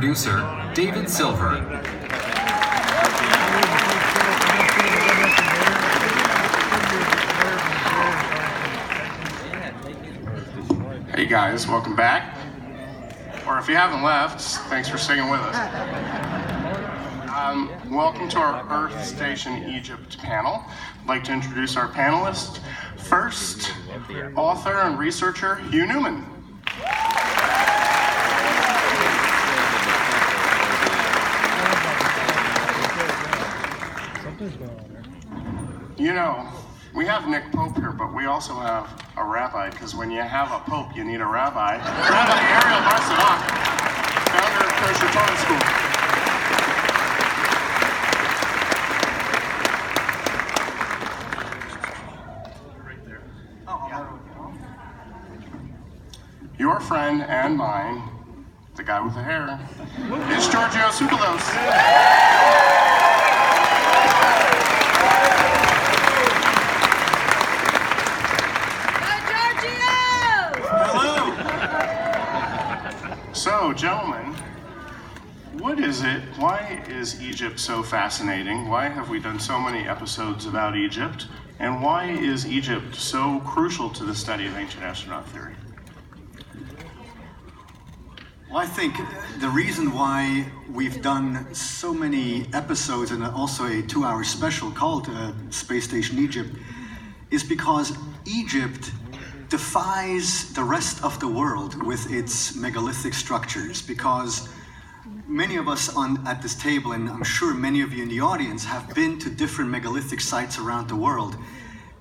producer, David Silver. Hey guys, welcome back. Or if you haven't left, thanks for sticking with us. Welcome to our Earth Station Egypt panel. I'd like to introduce our panelists. First, author and researcher Hugh Newman. You know, we have Nick Pope here, but we also have a rabbi, because when you have a pope, you need a rabbi. Rabbi Ariel Tzadok, founder of Kosher Torah School. Your friend and mine, the guy with the hair, is Giorgio Tsoukalos. So, gentlemen, what is it? Why is Egypt so fascinating? Why have we done so many episodes about Egypt? And why is Egypt so crucial to the study of ancient astronaut theory? Well, I think the reason why we've done so many episodes and also a 2-hour special called Space Station Egypt is because Egypt defies the rest of the world with its megalithic structures, because many of us at this table, and I'm sure many of you in the audience, have been to different megalithic sites around the world.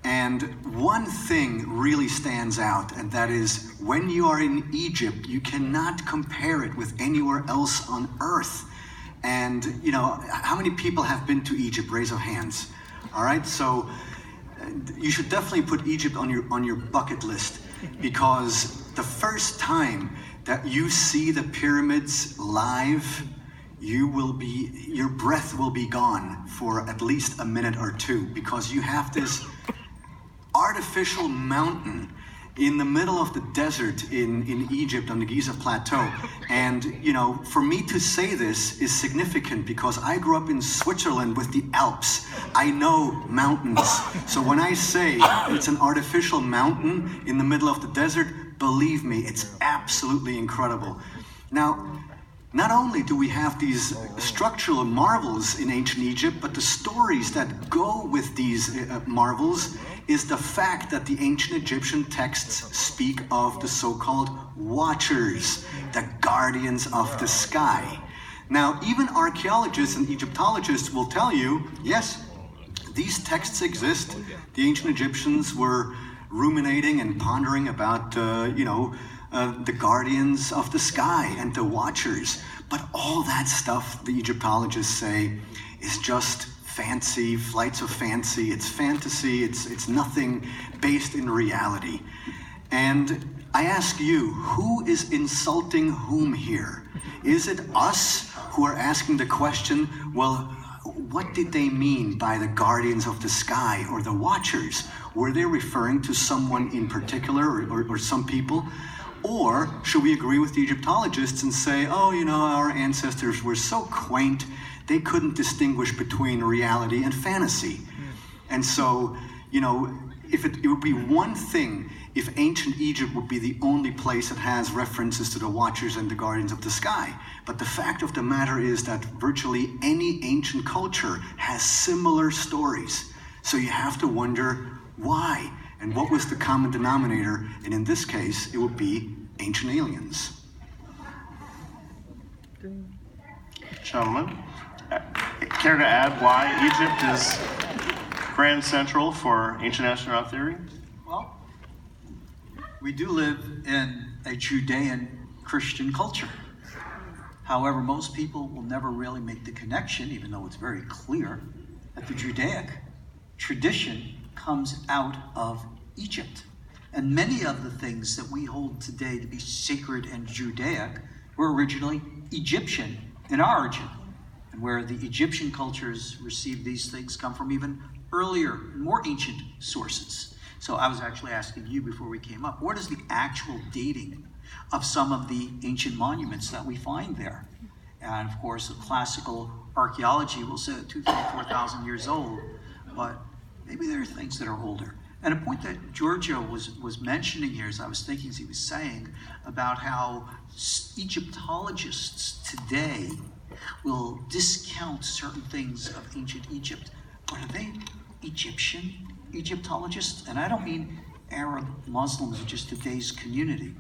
And one thing really stands out, and that is when you are in Egypt, you cannot compare it with anywhere else on Earth. And, you know, how many people have been to Egypt? Raise of hands. All right, so you should definitely put Egypt on your bucket list, because the first time that you see the pyramids live, your breath will be gone for at least a minute or two, because you have this artificial mountain in the middle of the desert in Egypt on the Giza Plateau. And, you know, for me to say this is significant because I grew up in Switzerland with the Alps. I know mountains. So when I say it's an artificial mountain in the middle of the desert, believe me, it's absolutely incredible. Now, not only do we have these structural marvels in ancient Egypt, but the stories that go with these marvels is the fact that the ancient Egyptian texts speak of the so-called watchers, the guardians of the sky. Now, even archaeologists and Egyptologists will tell you, yes, these texts exist. The ancient Egyptians were ruminating and pondering about, the guardians of the sky and the watchers. But all that stuff, the Egyptologists say, is just fancy, flights of fancy. It's fantasy, it's nothing based in reality. And I ask you, who is insulting whom here? Is it us who are asking the question, well, what did they mean by the guardians of the sky or the watchers? Were they referring to someone in particular or some people? Or should we agree with the Egyptologists and say, oh, you know, our ancestors were so quaint, they couldn't distinguish between reality and fantasy. And so, you know, if it would be one thing if ancient Egypt would be the only place that has references to the watchers and the guardians of the sky. But the fact of the matter is that virtually any ancient culture has similar stories. So you have to wonder why, and what was the common denominator? And in this case, it would be ancient aliens. Gentlemen, care to add why Egypt is grand central for ancient astronaut theory? Well, we do live in a Judean Christian culture. However, most people will never really make the connection, even though it's very clear, that the Judaic tradition comes out of Egypt. And many of the things that we hold today to be sacred and Judaic were originally Egyptian in origin. And where the Egyptian cultures received these things come from even earlier, more ancient sources. So I was actually asking you before we came up, what is the actual dating of some of the ancient monuments that we find there? And of course, the classical archaeology will say 2,000, 3,000, 4,000 years old, but maybe there are things that are older. And a point that Giorgio was mentioning here, as I was thinking as he was saying, about how Egyptologists today will discount certain things of ancient Egypt. But are they Egyptologists? And I don't mean Arab Muslims or just today's community.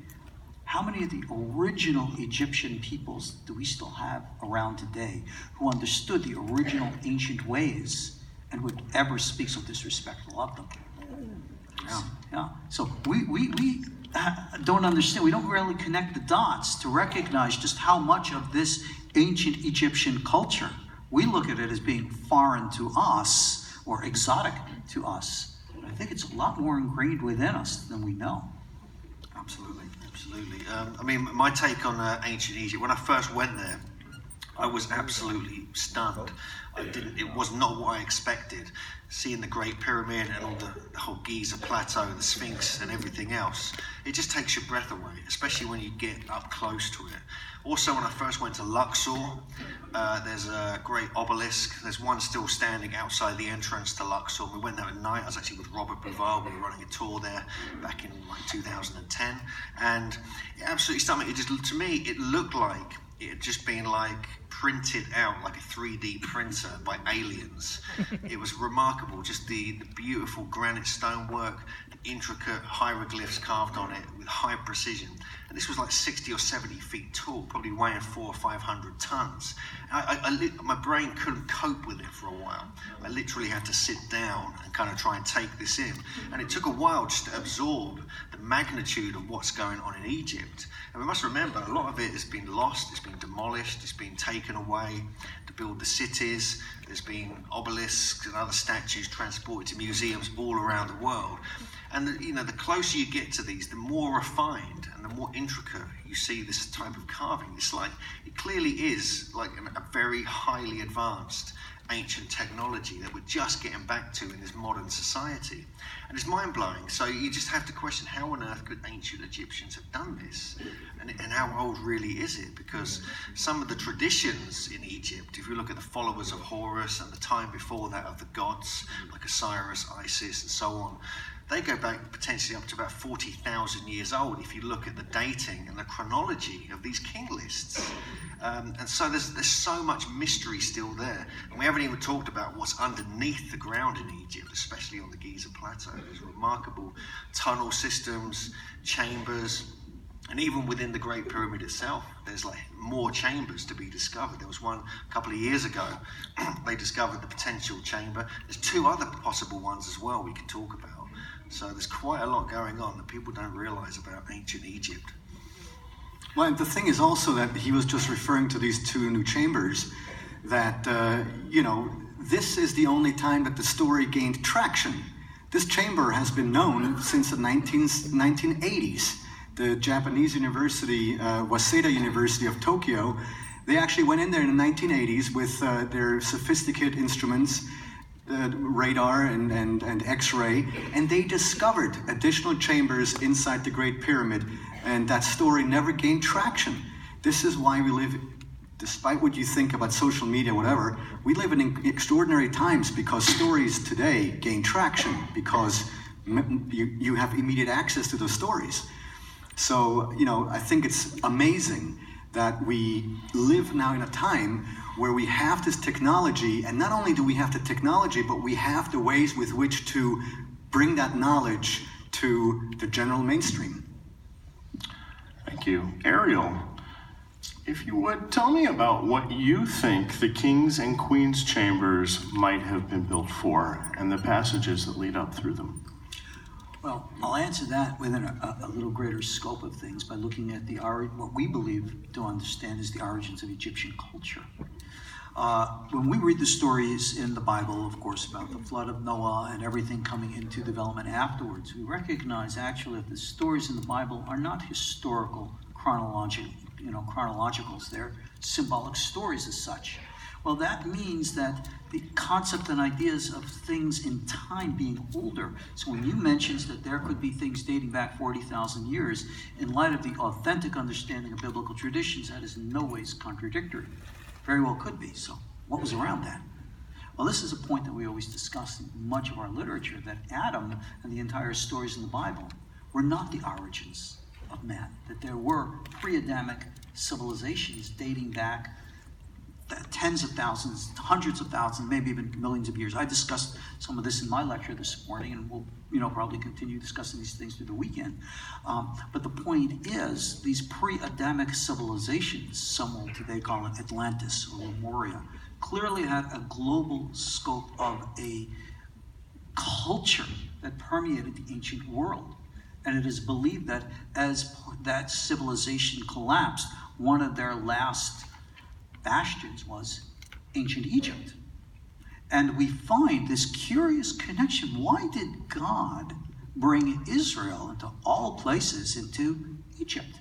How many of the original Egyptian peoples do we still have around today who understood the original ancient ways and would ever speak so disrespectful of them? Yeah. So we don't understand, we don't really connect the dots to recognize just how much of this ancient Egyptian culture, we look at it as being foreign to us or exotic to us. But I think it's a lot more ingrained within us than we know. Absolutely. I mean, my take on ancient Egypt, when I first went there, I was absolutely stunned. It was not what I expected. Seeing the Great Pyramid and all the whole Giza Plateau, the Sphinx and everything else, it just takes your breath away, especially when you get up close to it. Also, when I first went to Luxor, there's a great obelisk. There's one still standing outside the entrance to Luxor. We went there at night. I was actually with Robert Bouval. We were running a tour there back in like 2010. And it absolutely stunning. It just, to me, it looked like it had just been like printed out like a 3D printer by aliens. It was remarkable, just the beautiful granite stonework, the intricate hieroglyphs carved on it with high precision. And this was like 60 or 70 feet tall, probably weighing 400 or 500 tons. My brain couldn't cope with it for a while. I literally had to sit down and kind of try and take this in. And it took a while just to absorb the magnitude of what's going on in Egypt. And we must remember, a lot of it has been lost, it's been demolished, it's been taken away to build the cities. There's been obelisks and other statues transported to museums all around the world. And the closer you get to these, the more refined and the more intricate you see this type of carving. It's like, it clearly is like a very highly advanced ancient technology that we're just getting back to in this modern society. And it's mind-blowing. So you just have to question, how on earth could ancient Egyptians have done this? And how old really is it? Because some of the traditions in Egypt, if you look at the followers of Horus and the time before that of the gods, like Osiris, Isis, and so on, they go back potentially up to about 40,000 years old if you look at the dating and the chronology of these king lists. And so there's so much mystery still there. And we haven't even talked about what's underneath the ground in Egypt, especially on the Giza Plateau. There's remarkable tunnel systems, chambers, and even within the Great Pyramid itself, there's like more chambers to be discovered. There was one a couple of years ago. They discovered the potential chamber. There's 2 other possible ones as well we can talk about. So there's quite a lot going on that people don't realize about ancient Egypt. Well, and the thing is also that he was just referring to these 2 new chambers, that, this is the only time that the story gained traction. This chamber has been known since the 1980s. The Japanese university, Waseda University of Tokyo, they actually went in there in the 1980s with their sophisticated instruments, radar and X-ray, and they discovered additional chambers inside the Great Pyramid, and that story never gained traction. This is why we live, despite what you think about social media, whatever, we live in extraordinary times because stories today gain traction because you have immediate access to those stories. So, I think it's amazing that we live now in a time where we have this technology, and not only do we have the technology, but we have the ways with which to bring that knowledge to the general mainstream. Thank you. Ariel, if you would, tell me about what you think the king's and queen's chambers might have been built for, and the passages that lead up through them. Well, I'll answer that within a little greater scope of things by looking at what we believe to understand is the origins of Egyptian culture. When we read the stories in the Bible, of course, about the flood of Noah and everything coming into development afterwards, we recognize actually that the stories in the Bible are not historical, chronologicals. They're symbolic stories as such. Well, that means that the concept and ideas of things in time being older. So when you mentioned that there could be things dating back 40,000 years, in light of the authentic understanding of biblical traditions, that is in no ways contradictory. Very well could be. So what was around that? Well, this is a point that we always discuss in much of our literature, that Adam and the entire stories in the Bible were not the origins of man, that there were pre-Adamic civilizations dating back tens of thousands, hundreds of thousands, maybe even millions of years. I discussed some of this in my lecture this morning, and we'll probably continue discussing these things through the weekend. But the point is, these pre-Adamic civilizations, some will today call it Atlantis or Lemuria, clearly had a global scope of a culture that permeated the ancient world. And it is believed that as that civilization collapsed, one of their last bastions was ancient Egypt. And we find this curious connection. Why did God bring Israel into all places into Egypt?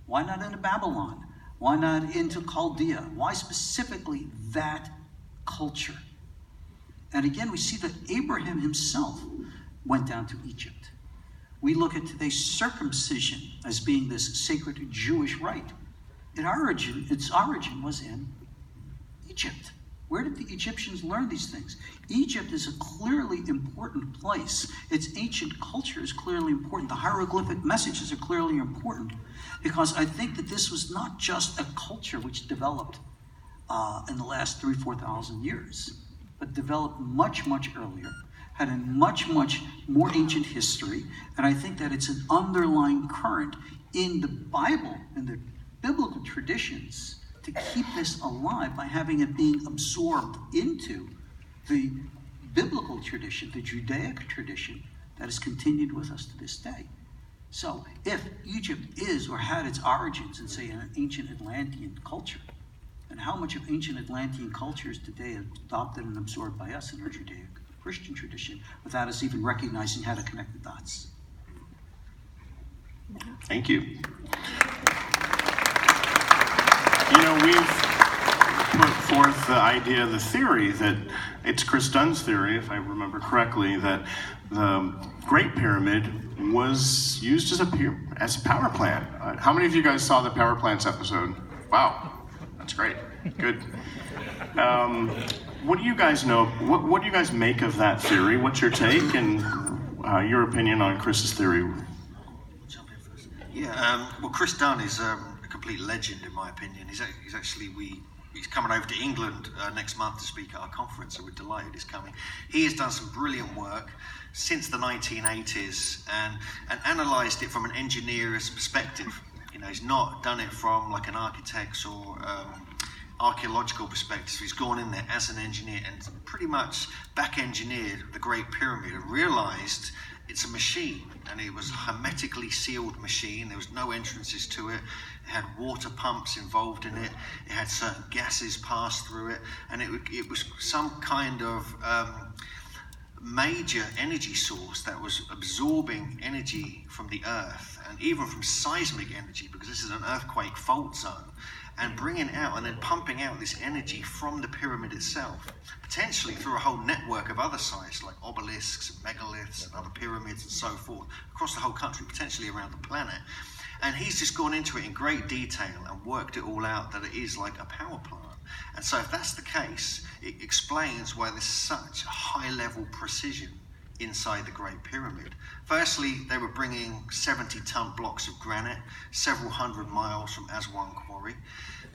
Why not into Babylon? Why not into Chaldea? Why specifically that culture? And again, we see that Abraham himself went down to Egypt. We look at today's circumcision as being this sacred Jewish rite. Its origin was in Egypt. Where did the Egyptians learn these things? Egypt is a clearly important place. Its ancient culture is clearly important. The hieroglyphic messages are clearly important, because I think that this was not just a culture which developed in the last 3,000-4,000 years, but developed much, much earlier, had a much, much more ancient history, and I think that it's an underlying current in the Bible, in the biblical traditions, to keep this alive by having it being absorbed into the biblical tradition, the Judaic tradition that is continued with us to this day. So if Egypt is or had its origins in, say, an ancient Atlantean culture, then how much of ancient Atlantean culture is today adopted and absorbed by us in our Judaic Christian tradition without us even recognizing how to connect the dots? Thank you. We've put forth the idea, the theory, that it's Chris Dunn's theory, if I remember correctly, that the Great Pyramid was used as a power plant. How many of you guys saw the Power Plants episode? Wow, that's great. Good. What do you guys know? What do you guys make of that theory? What's your take and your opinion on Chris's theory? Yeah, well, Chris Dunn is a complete legend, in my opinion. He's coming over to England next month to speak at our conference, so we're delighted he's coming. He has done some brilliant work since the 1980s and analysed it from an engineer's perspective. He's not done it from like an architect's or archaeological perspective. So he's gone in there as an engineer and pretty much back-engineered the Great Pyramid and realised it's a machine, and it was a hermetically sealed machine. There was no entrances to it. It had water pumps involved in it. It had certain gases pass through it, and it was some kind of major energy source that was absorbing energy from the earth, and even from seismic energy, because this is an earthquake fault zone, and bringing out and then pumping out this energy from the pyramid itself, potentially through a whole network of other sites like obelisks and megaliths and other pyramids and so forth, across the whole country, potentially around the planet. And he's just gone into it in great detail and worked it all out that it is like a power plant. And so if that's the case, it explains why there's such high-level precision inside the Great Pyramid. Firstly, they were bringing 70-ton blocks of granite several hundred miles from Aswan Quarry.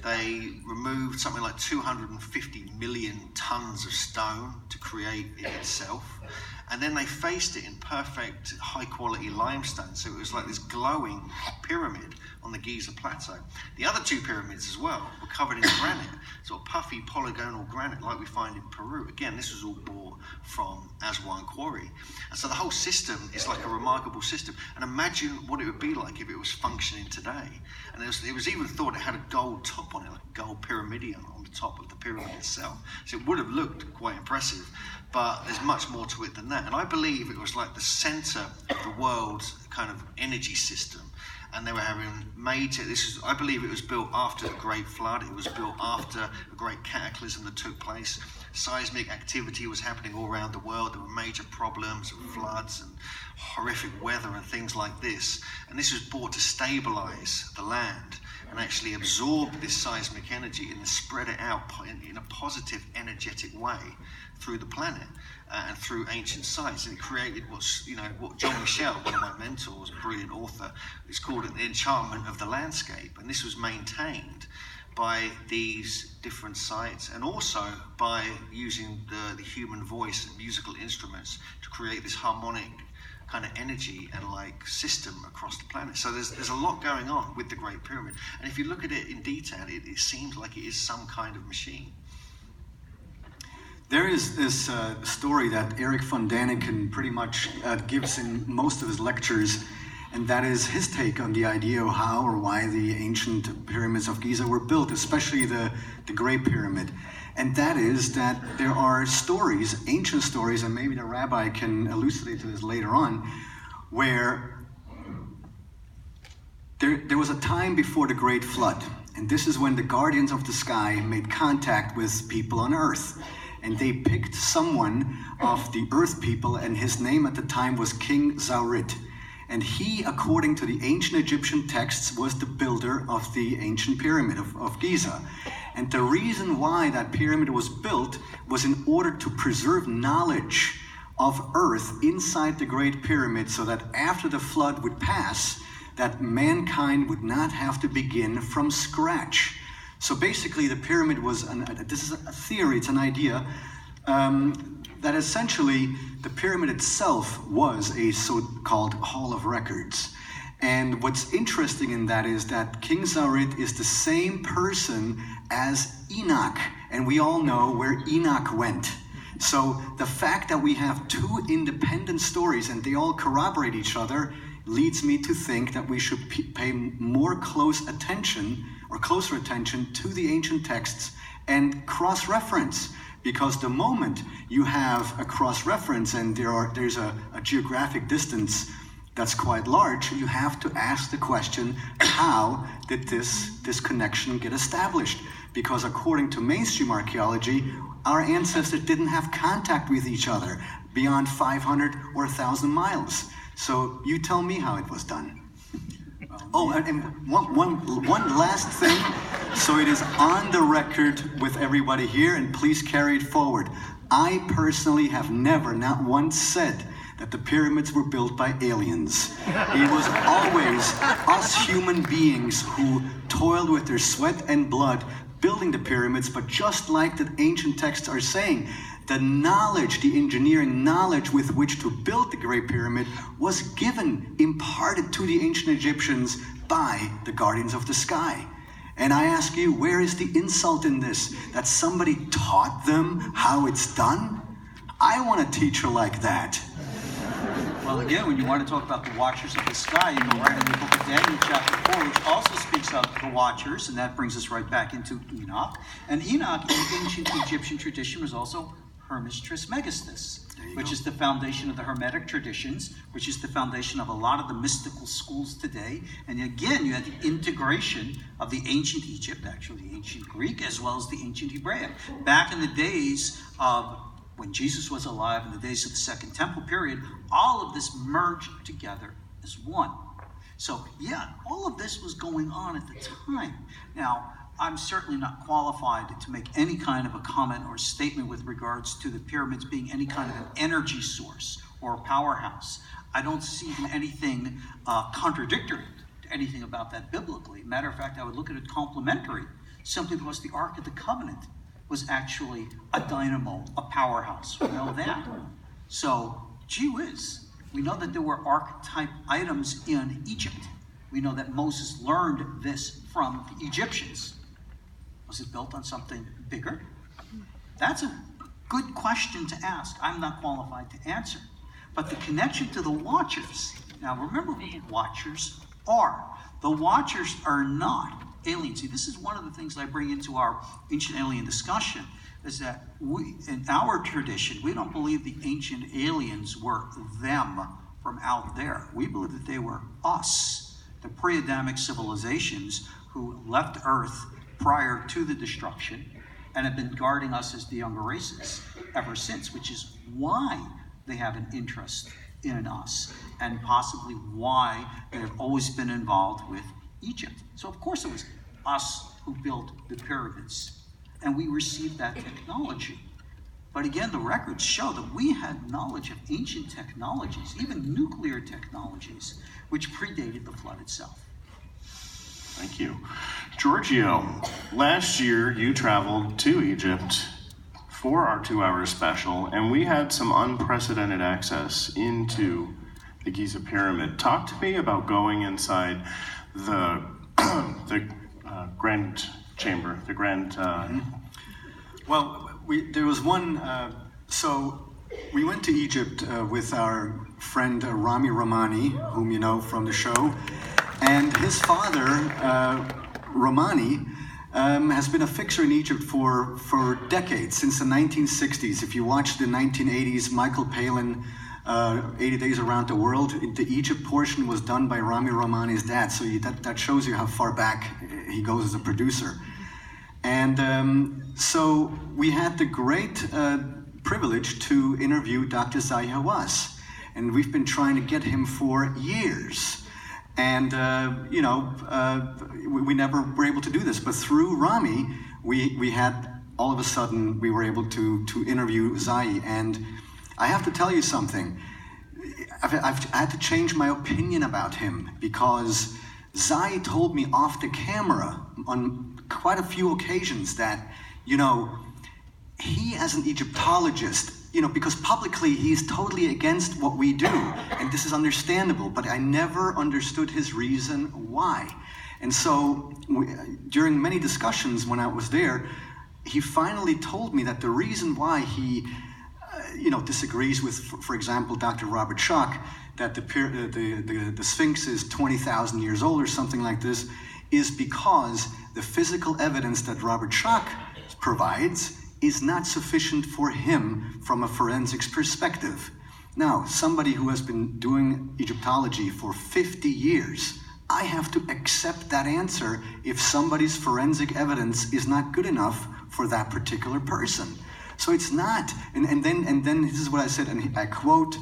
They removed something like 250 million tons of stone to create it itself. And then they faced it in perfect high-quality limestone, so it was like this glowing pyramid on the Giza Plateau. The other two pyramids as well were covered in granite, sort of puffy polygonal granite like we find in Peru. Again, this was all brought from Aswan Quarry. And so the whole system is like a remarkable system. And imagine what it would be like if it was functioning today. And it was even thought it had a gold top on it, like a gold pyramidion on the top of the pyramid itself. So it would have looked quite impressive. But there's much more to it than that. And I believe it was like the center of the world's kind of energy system. and they were having major, I believe it was built after the Great Flood. It was built after a great cataclysm that took place. Seismic activity was happening all around the world. There were major problems of floods and horrific weather and things like this. And this was brought to stabilize the land and actually absorb this seismic energy and spread it out in a positive, energetic way through the planet and through ancient sites. And it created what John Michel, one of my mentors, a brilliant author, is called the enchantment of the landscape. And this was maintained by these different sites, and also by using the human voice and musical instruments to create this harmonic kind of energy and system across the planet. So there's a lot going on with the Great Pyramid, and if you look at it in detail, it seems like it is some kind of machine. There is this story that Eric von Daniken pretty much gives in most of his lectures, and that is his take on the idea of how or why the ancient pyramids of Giza were built, especially the Great Pyramid. And that is that there are stories, ancient stories, and maybe the rabbi can elucidate to this later on, where there was a time before the Great Flood. And this is when the guardians of the sky made contact with people on Earth. And they picked someone of the Earth people, and his name at the time was King Zaurit. And he, according to the ancient Egyptian texts, was the builder of the ancient pyramid of Giza. And the reason why that pyramid was built was in order to preserve knowledge of Earth inside the Great Pyramid, so that after the flood would pass, that mankind would not have to begin from scratch. So basically the pyramid was, this is a theory, it's an idea, that essentially the pyramid itself was a so-called Hall of Records. And what's interesting in that is that King Zaurit is the same person as Enoch, and we all know where Enoch went. So the fact that we have two independent stories and they all corroborate each other leads me to think that we should pay closer attention to the ancient texts and cross-reference. Because the moment you have a cross-reference and there's a geographic distance that's quite large, you have to ask the question, how did this connection get established? Because according to mainstream archaeology, our ancestors didn't have contact with each other beyond 500 or 1,000 miles. So you tell me how it was done. Oh, and one last thing. So it is on the record with everybody here, and please carry it forward. I personally have never, not once, said that the pyramids were built by aliens. It was always us human beings who toiled with their sweat and blood building the pyramids, but just like the ancient texts are saying, the knowledge, the engineering knowledge with which to build the Great Pyramid was imparted to the ancient Egyptians by the guardians of the sky. And I ask you, where is the insult in this? That somebody taught them how it's done? I want a teacher like that. Well, again, when you want to talk about the watchers of the sky, you go right in the book of Daniel, chapter 4, which also speaks of the watchers, and that brings us right back into Enoch. And Enoch, in ancient Egyptian tradition, was also Hermes Trismegistus, which is the foundation of the Hermetic traditions, which is the foundation of a lot of the mystical schools today. And again, you had the integration of the ancient Egypt, actually the ancient Greek, as well as the ancient Hebraic. Back in the days of when Jesus was alive, in the days of the Second Temple period, all of this merged together as one. So yeah, all of this was going on at the time. Now, I'm certainly not qualified to make any kind of a comment or statement with regards to the pyramids being any kind of an energy source or a powerhouse. I don't see anything contradictory to anything about that biblically. Matter of fact, I would look at it complementary, simply because the Ark of the Covenant was actually a dynamo, a powerhouse. We know that. So, gee whiz, we know that there were archetype items in Egypt. We know that Moses learned this from the Egyptians. Was it built on something bigger? That's a good question to ask. I'm not qualified to answer. But the connection to the watchers, now remember who the watchers are. The watchers are not aliens. See, this is one of the things I bring into our ancient alien discussion, is that we, in our tradition, we don't believe the ancient aliens were them from out there. We believe that they were us, the pre-Adamic civilizations who left Earth prior to the destruction and have been guarding us as the younger races ever since, which is why they have an interest in us and possibly why they've always been involved with Egypt. So of course it was us who built the pyramids, and we received that technology. But again, the records show that we had knowledge of ancient technologies, even nuclear technologies, which predated the flood itself. Thank you. Giorgio, last year you traveled to Egypt for our 2-hour special, and we had some unprecedented access into the Giza Pyramid. Talk to me about going inside the Grand Chamber, the Grand... Well, there was one, so we went to Egypt with our friend Rami Ramani, whom you know from the show, and his father, Ramani, has been a fixer in Egypt for decades, since the 1960s. If you watch the 1980s Michael Palin 80 Days Around the World, the Egypt portion was done by Rami Ramani's dad, so that shows you how far back he goes as a producer. And so we had the great privilege to interview Dr. Zahi Hawass, and we've been trying to get him for years. And, we never were able to do this, but through Rami, we had, all of a sudden, we were able to interview Zahi. And I have to tell you something. I had to change my opinion about him, because Zahi told me off the camera on quite a few occasions that, he as an Egyptologist, because publicly he's totally against what we do, and this is understandable, but I never understood his reason why. And so during many discussions when I was there, he finally told me that the reason why he disagrees with, for example, Dr. Robert Schoch, that the Sphinx is 20,000 years old or something like this, is because the physical evidence that Robert Schoch provides is not sufficient for him from a forensics perspective. Now, somebody who has been doing Egyptology for 50 years, I have to accept that answer if somebody's forensic evidence is not good enough for that particular person. So it's not, and then this is what I said, and I quote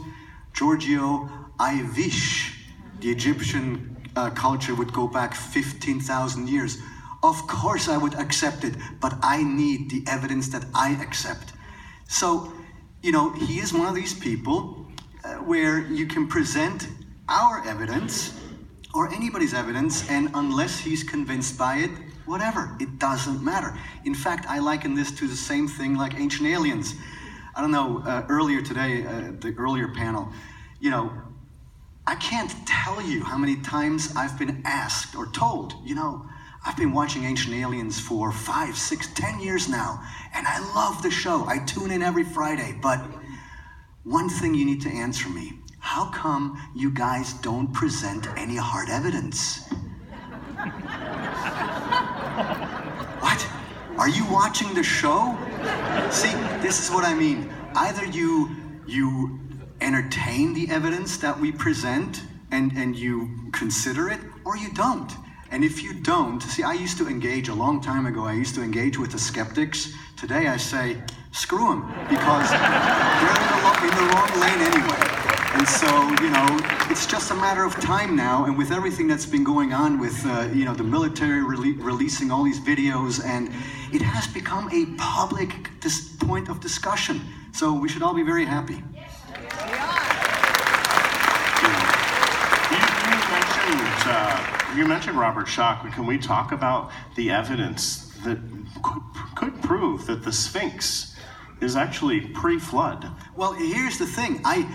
Giorgio, I wish the Egyptian culture would go back 15,000 years. Of course I would accept it, but I need the evidence that I accept. So, he is one of these people where you can present our evidence or anybody's evidence, and unless he's convinced by it, whatever, it doesn't matter. In fact, I liken this to the same thing like ancient aliens. I don't know, earlier today, the earlier panel, I can't tell you how many times I've been asked or told, I've been watching Ancient Aliens for 5, 6, 10 years now, and I love the show. I tune in every Friday, but one thing you need to answer me, how come you guys don't present any hard evidence? What? Are you watching the show? See, this is what I mean. Either you entertain the evidence that we present and you consider it, or you don't. And if you don't, see, I used to engage a long time ago, I used to engage with the skeptics. Today I say, screw them, because they're in the wrong lane anyway. And so, it's just a matter of time now, and with everything that's been going on with, the military releasing all these videos, and it has become a public point of discussion. So we should all be very happy. You mentioned Robert Schoch. Can we talk about the evidence that could prove that the Sphinx is actually pre-flood? Well, here's the thing. I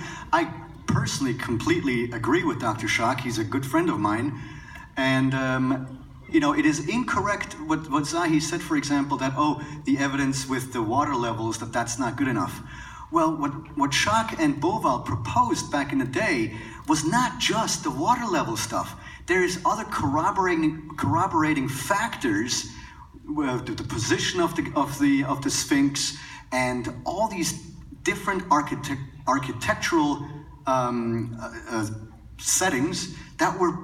personally completely agree with Dr. Schoch. He's a good friend of mine. And, it is incorrect what Zahi said, for example, that, the evidence with the water levels, that's not good enough. Well, what Schoch and Boval proposed back in the day was not just the water level stuff. There is other corroborating factors, the position of the Sphinx, and all these different architectural settings that were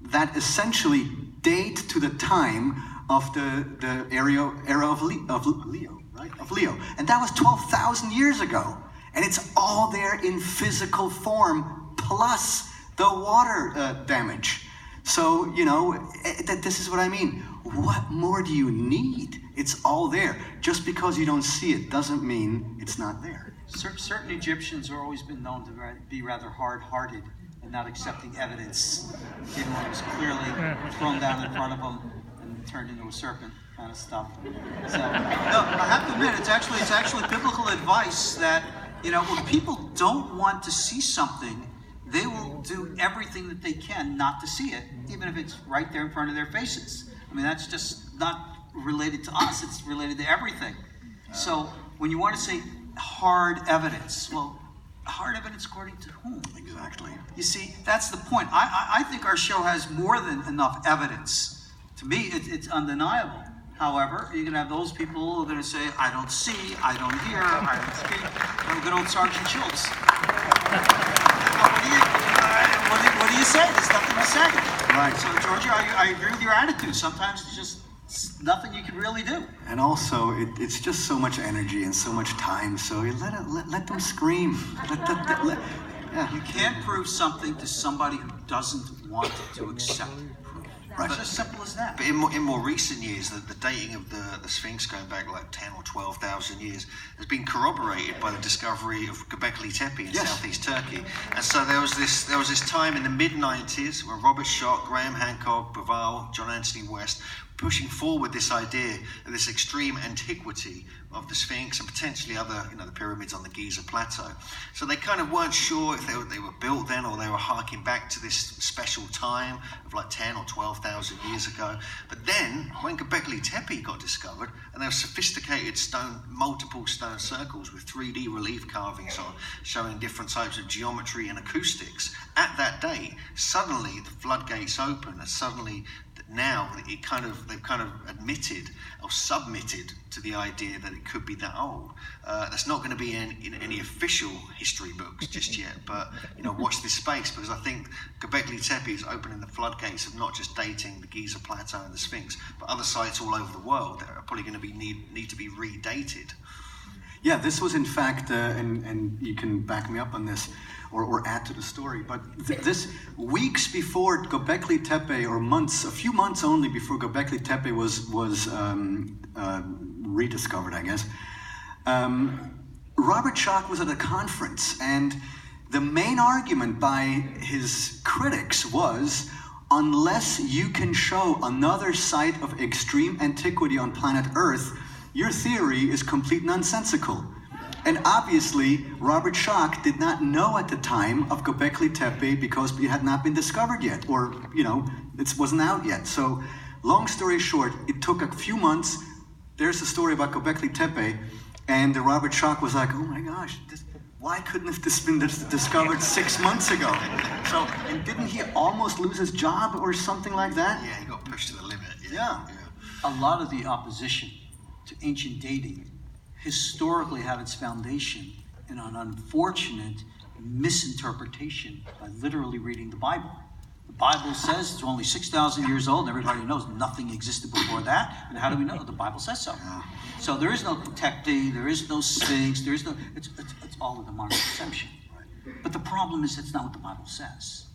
that essentially date to the time of the era of Leo, right? Of Leo. And that was 12,000 years ago. And it's all there in physical form, plus the water damage. So, you know, this is what I mean. What more do you need? It's all there. Just because you don't see it doesn't mean it's not there. Certain Egyptians have always been known to be rather hard-hearted and not accepting evidence, even when it was clearly thrown down in front of them and turned into a serpent, kind of stuff. So, no, I have to admit, it's actually biblical advice that, you know, when people don't want to see something, they will do everything that they can not to see it, even if it's right there in front of their faces. I mean, that's just not related to us, it's related to everything. So when you want to say hard evidence, well, hard evidence according to whom? Exactly. You see, that's the point. I think our show has more than enough evidence. To me, it's undeniable. However, you're going to have those people who are going to say, I don't see, I don't hear, I don't speak. You know, good old Sergeant Schultz. What do you say? There's nothing to say. Right. So, Giorgio, I agree with your attitude. Sometimes it's just nothing you can really do. And also, it's just so much energy and so much time. So you let them scream. Yeah. You can't prove something to somebody who doesn't want to accept proof. Right. It's as simple as that. But in more recent years, the dating of the Sphinx going back like 10 or 12,000 years has been corroborated by the discovery of Göbekli Tepe in southeast Turkey. And so there was this time in the mid-90s when Robert Schoch, Graham Hancock, Bavall, John Anthony West pushing forward this idea of this extreme antiquity of the Sphinx and potentially other, you know, the pyramids on the Giza Plateau. So they kind of weren't sure if they were built then or they were harking back to this special time of like 10 or 12,000 years ago. But then, when Göbekli Tepe got discovered, and there were sophisticated multiple stone circles with 3D relief carvings on, showing different types of geometry and acoustics, at that date, suddenly the floodgates open, and suddenly now they've kind of admitted or submitted to the idea that it could be that old. That's not going to be in any official history books just yet, but you know, watch this space, because I think Göbekli Tepe is opening the floodgates of not just dating the Giza Plateau and the Sphinx, but other sites all over the world that are probably going to need to be redated. Yeah, this was in fact, and you can back me up on this, or add to the story, but this weeks before Göbekli Tepe, or months, a few months only before Göbekli Tepe was rediscovered, I guess, Robert Schoch was at a conference, and the main argument by his critics was, unless you can show another site of extreme antiquity on planet Earth, your theory is complete nonsensical. And obviously, Robert Schoch did not know at the time of Göbekli Tepe because it had not been discovered yet, or, you know, it wasn't out yet. So, long story short, it took a few months. There's the story about Göbekli Tepe, and Robert Schoch was like, oh my gosh, why couldn't this been discovered 6 months ago? So, and didn't he almost lose his job or something like that? Yeah, he got pushed to the limit. Yeah. A lot of the opposition to ancient dating historically had its foundation in an unfortunate misinterpretation by literally reading the Bible. The Bible says it's only 6,000 years old, and everybody knows nothing existed before that. And how do we know? The Bible says so. So there is no Tepe, there is no Sphinx, there is no. It's all a demonic deception. But the problem is that's not what the Bible says.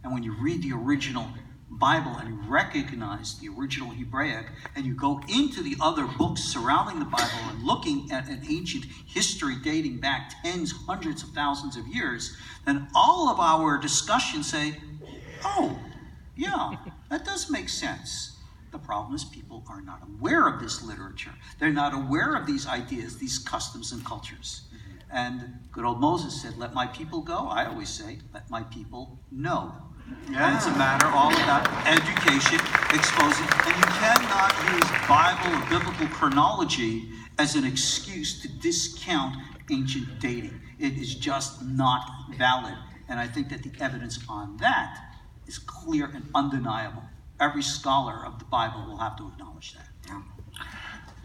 And when you read the original Bible and you recognize the original Hebraic, and you go into the other books surrounding the Bible and looking at an ancient history dating back tens, hundreds of thousands of years, then all of our discussions say, oh, yeah, that does make sense. The problem is people are not aware of this literature. They're not aware of these ideas, these customs and cultures. And good old Moses said, let my people go. I always say, let my people know. Yeah. And it's a matter all about education, exposing, and you cannot use Bible or biblical chronology as an excuse to discount ancient dating. It is just not valid. And I think that the evidence on that is clear and undeniable. Every scholar of the Bible will have to acknowledge that. Yeah.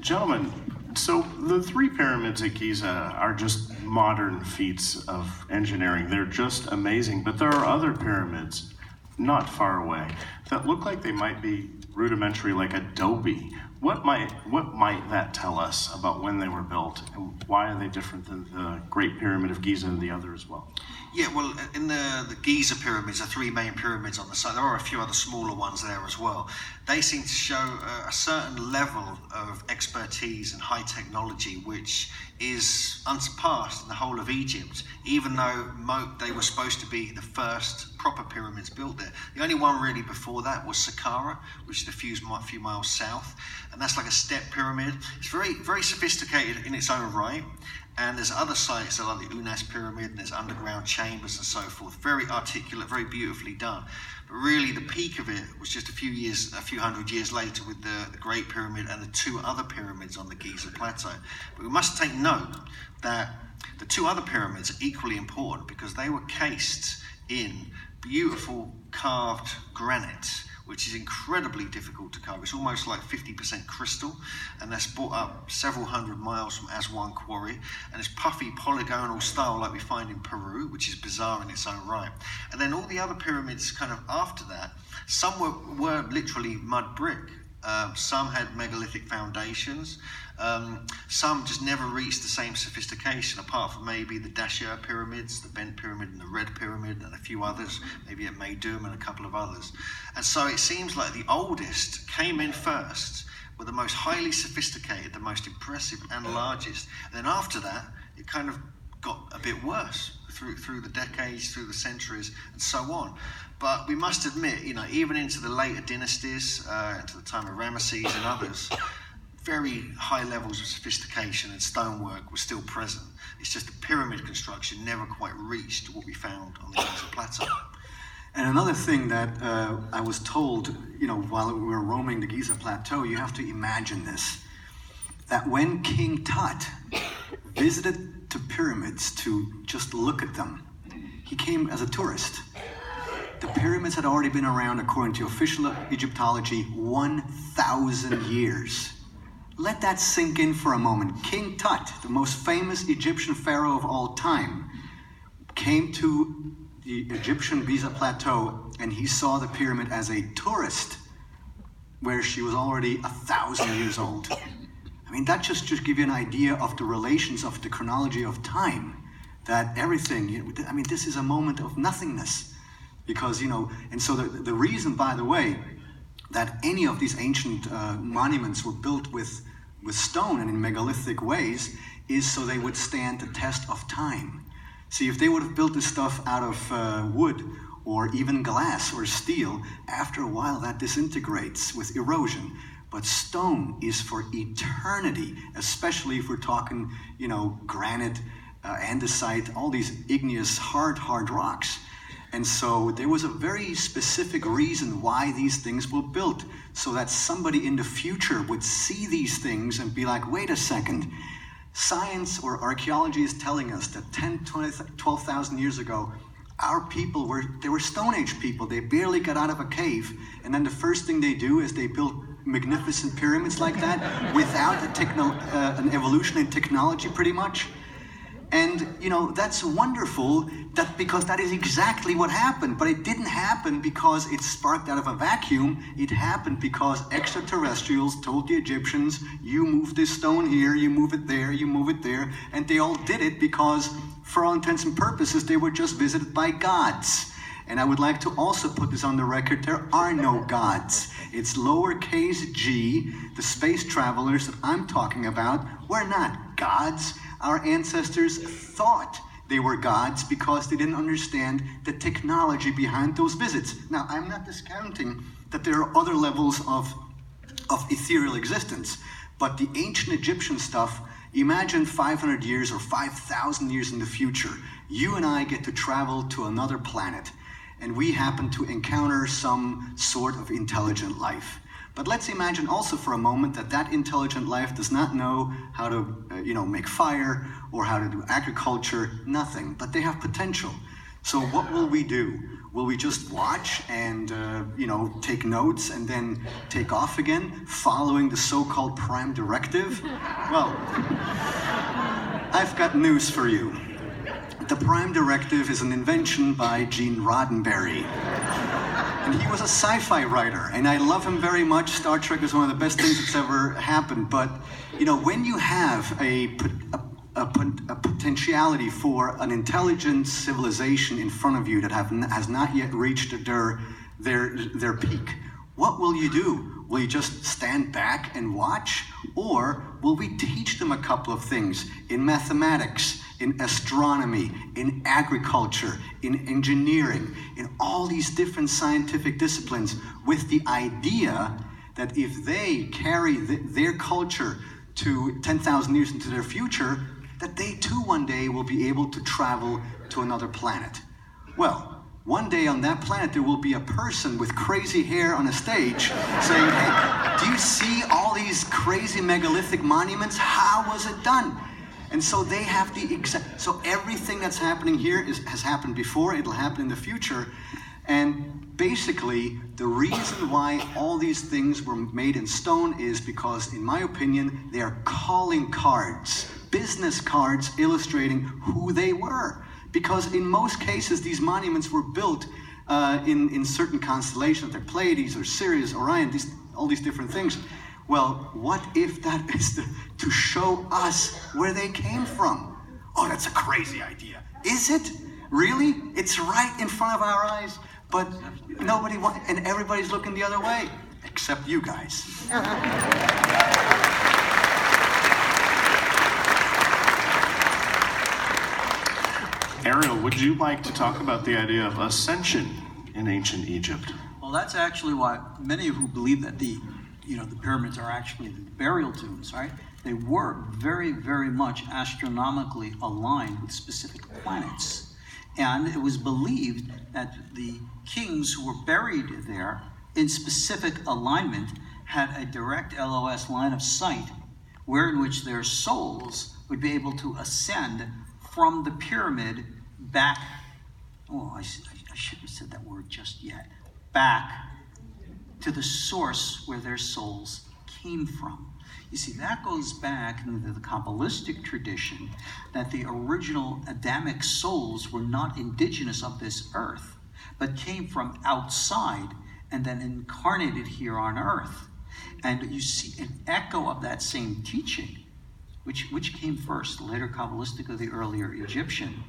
Gentlemen, so the three pyramids at Giza are just modern feats of engineering. They're just amazing, but there are other pyramids not far away that look like they might be rudimentary, like adobe. What might that tell us about when they were built, and why are they different than the Great Pyramid of Giza and the other as well? Yeah, well, in the Giza pyramids, the three main pyramids on the side, there are a few other smaller ones there as well. They seem to show a certain level of expertise and high technology, which is unsurpassed in the whole of Egypt, even though they were supposed to be the first proper pyramids built there. The only one really before that was Saqqara, which is a few miles south, and that's like a step pyramid. It's very, very sophisticated in its own right. And there's other sites like the Unas Pyramid, and there's underground chambers and so forth. Very articulate, very beautifully done. But really, the peak of it was just a few hundred years later with the Great Pyramid and the two other pyramids on the Giza Plateau. But we must take note that the two other pyramids are equally important because they were cased in beautiful carved granite, which is incredibly difficult to carve. It's almost like 50% crystal, and that's brought up several hundred miles from Aswan Quarry, and it's puffy polygonal style like we find in Peru, which is bizarre in its own right. And then all the other pyramids kind of after that, some were literally mud brick. Some had megalithic foundations. Some just never reached the same sophistication, apart from maybe the Dashur pyramids, the Bent Pyramid and the Red Pyramid, and a few others, maybe at Meidum and a couple of others. And so it seems like the oldest came in first, were the most highly sophisticated, the most impressive and largest. And then after that, it kind of got a bit worse through the decades, through the centuries, and so on. But we must admit, even into the later dynasties, into the time of Ramesses and others, very high levels of sophistication and stonework were still present. It's just the pyramid construction never quite reached what we found on the Giza Plateau. And another thing that I was told, while we were roaming the Giza Plateau, you have to imagine this, that when King Tut visited the pyramids to just look at them, he came as a tourist. The pyramids had already been around, according to official Egyptology, 1,000 years. Let that sink in for a moment. King Tut, the most famous Egyptian pharaoh of all time, came to the Egyptian Giza Plateau, and he saw the pyramid as a tourist, where she was already 1,000 years old. I mean, that just give you an idea of the relations of the chronology of time, that everything, this is a moment of nothingness. Because, and so the reason, by the way, that any of these ancient monuments were built with stone and in megalithic ways is so they would stand the test of time. See, if they would have built this stuff out of wood or even glass or steel, after a while that disintegrates with erosion. But stone is for eternity, especially if we're talking, granite, andesite, all these igneous, hard rocks. And so there was a very specific reason why these things were built, so that somebody in the future would see these things and be like, wait a second, science or archaeology is telling us that 10, 20, 12,000 years ago, our people were Stone Age people. They barely got out of a cave, and then the first thing they do is they build magnificent pyramids like that without an evolution in technology, pretty much. And, that's wonderful, because that is exactly what happened. But it didn't happen because it sparked out of a vacuum. It happened because extraterrestrials told the Egyptians, you move this stone here, you move it there, you move it there. And they all did it because, for all intents and purposes, they were just visited by gods. And I would like to also put this on the record, there are no gods. It's lowercase g. The space travelers that I'm talking about were not gods. Our ancestors thought they were gods because they didn't understand the technology behind those visits. Now, I'm not discounting that there are other levels of ethereal existence, but the ancient Egyptian stuff, imagine 500 years or 5,000 years in the future. You and I get to travel to another planet, and we happen to encounter some sort of intelligent life. But let's imagine also for a moment that intelligent life does not know how to, make fire or how to do agriculture, nothing. But they have potential. So what will we do? Will we just watch and, take notes and then take off again, following the so-called prime directive? Well, I've got news for you. The prime directive is an invention by Gene Roddenberry. And he was a sci-fi writer, and I love him very much. Star Trek is one of the best things that's ever happened. But you know, when you have a potentiality for an intelligent civilization in front of you that has not yet reached their peak, what will you do? Will you just stand back and watch? Or will we teach them a couple of things in mathematics, in astronomy, in agriculture, in engineering, in all these different scientific disciplines, with the idea that if they carry their culture to 10,000 years into their future, that they too one day will be able to travel to another planet. Well, one day on that planet there will be a person with crazy hair on a stage saying, hey, do you see all these crazy megalithic monuments? How was it done? And so they have the exact, so everything that's happening here has happened before, it'll happen in the future. And basically, the reason why all these things were made in stone is because, in my opinion, they are calling cards, business cards illustrating who they were. Because in most cases, these monuments were built in certain constellations. They're Pleiades or Sirius, Orion, all these different things. Well, what if that is to show us where they came from? Oh, that's a crazy idea. Is it? Really? It's right in front of our eyes, but nobody wants, and everybody's looking the other way, except you guys. Ariel, would you like to talk about the idea of ascension in ancient Egypt? Well, that's actually why many who believe that the pyramids are actually the burial tombs, right? They were very, very much astronomically aligned with specific planets. And it was believed that the kings who were buried there in specific alignment had a direct LOS line of sight, in which their souls would be able to ascend from the pyramid back, I shouldn't have said that word just yet, back to the source where their souls came from. You see, that goes back into the Kabbalistic tradition that the original Adamic souls were not indigenous of this earth, but came from outside and then incarnated here on earth. And you see an echo of that same teaching, which came first, the later Kabbalistic or the earlier Egyptian,